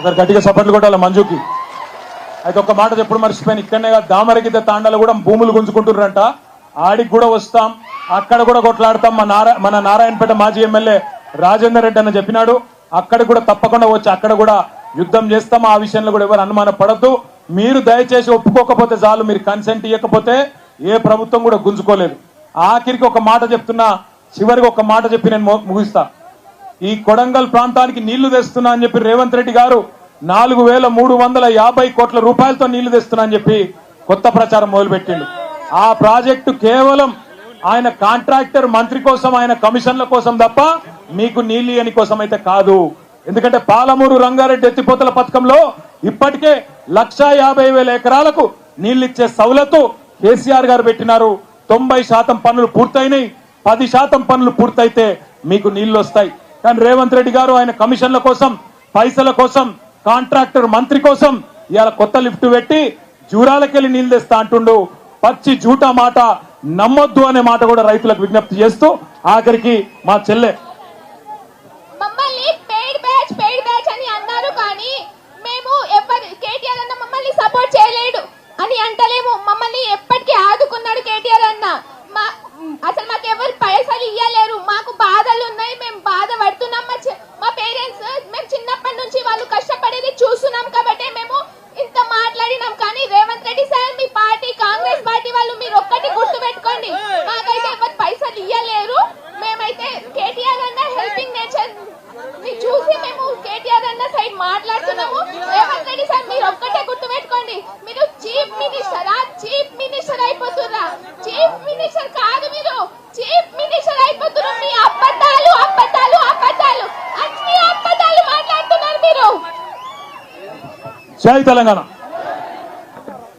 ఒకసారి గట్టిగా సపోర్ట్లు కొట్టాలి మంజుకి. అయితే ఒక మాట ఎప్పుడు మర్చిపోయాను, ఇక్కడనే దామరగిద్ద తాండాలు కూడా భూములు గుంజుకుంటున్నారంట. ఆడికి కూడా వస్తాం, అక్కడ కూడా కొట్లాడతాం. మన నారాయణపేట మాజీ ఎమ్మెల్యే రాజేందర్ రెడ్డి అన్న చెప్పినాడు, అక్కడ కూడా తప్పకుండా వచ్చి అక్కడ కూడా యుద్ధం చేస్తాం. ఆ విషయంలో కూడా ఎవరు అనుమాన పడద్దు. మీరు దయచేసి ఒప్పుకోకపోతే చాలు, మీరు కన్సెంట్ ఇవ్వకపోతే ఏ ప్రభుత్వం కూడా గుంజుకోలేదు. ఆఖరికి ఒక మాట చెప్తున్నా, చివరికి ఒక మాట చెప్పి నేను ముగిస్తా. ఈ కొడంగల్ ప్రాంతానికి నీళ్లు తెస్తున్నా అని చెప్పి రేవంత్ రెడ్డి గారు 4,350 కోట్ల రూపాయలతో నీళ్లు తెస్తున్నా అని చెప్పి కొత్త ప్రచారం మొదలుపెట్టిండు. ఆ ప్రాజెక్టు కేవలం ఆయన కాంట్రాక్టర్ మంత్రి కోసం, ఆయన కమిషన్ల కోసం తప్ప మీకు నీళ్లు ఇయ్యని కోసం అయితే కాదు. ఎందుకంటే పాలమూరు రంగారెడ్డి ఎత్తిపోతల పథకంలో ఇప్పటికే 1,50,000 ఎకరాలకు నీళ్లిచ్చే సౌలతు కేసీఆర్ గారు పెట్టినారు. 90% పనులు పూర్తయినాయి. 10% పనులు పూర్తయితే మీకు నీళ్లు వస్తాయి. కానీ రేవంత్ రెడ్డి గారు ఆయన కమిషన్ల కోసం, పైసల కోసం, కాంట్రాక్టర్ మంత్రి కోసం ఇవాళ కొత్త లిఫ్ట్ పెట్టి జూరాలకెళ్ళి నీళ్లు తెస్తా అంటుండు. పచ్చి జూటా మాట నమ్మొద్దు అనే మాట కూడా రైతులకు విజ్ఞప్తి చేస్తూ, ఆఖరికి మా చెల్లె మమ్మల్ని పెయిడ్ బ్యాచ్ అని అన్నారు. కానీ మేము కేటీఆర్ అన్న మమ్మల్ని సపోర్ట్ చేయలేడు అని అంటలేము. మమ్మల్ని ఎప్పటికీ ఆదుకున్నాడు కేటీఆర్ అన్న. అసలు మాకు ఎవరు పైసలు ఇయ్యలేరు. మాకు బాధలు ఉన్నాయి, మేము బాధ పడుతున్నాం. మా పేరెంట్స్ మేము చిన్నప్పటి నుంచి వాళ్ళు కష్టపడేది చూస్తున్నాం కాబట్టి మేము ఇంత మాట్లాడినాం. కానీ రేవంత్ రెడ్డి సార్, మీ పార్టీ కాంగ్రెస్ పార్టీ వాళ్ళు మీరు ఒక్కటి గుర్తు పెట్టుకోండి, మాకైతే ఎవరు పైసలు ఇయ్యలేరు. మేమైతే కేటీఆర్ అన్న హెల్పింగ్ నేచర్ చూసి మేము కేటీఆర్ అన్న సైడ్ మాట్లాడుతున్నాము. రేవంత్ రెడ్డి సార్ మీరు ఒక్కటే గుర్తు పెట్టుకోండి, మీరు చీఫ్ మినిస్టర్ అయిపోతున్నా. చీఫ్ మినిస్టర్ కాదు, మీరు చీఫ్ మినిస్టర్ అయిపోతున్నారు. మీ అబద్ధాలు అన్ని అబద్ధాలు మాట్లాడుతున్నారు మీరు. జై తెలంగాణ.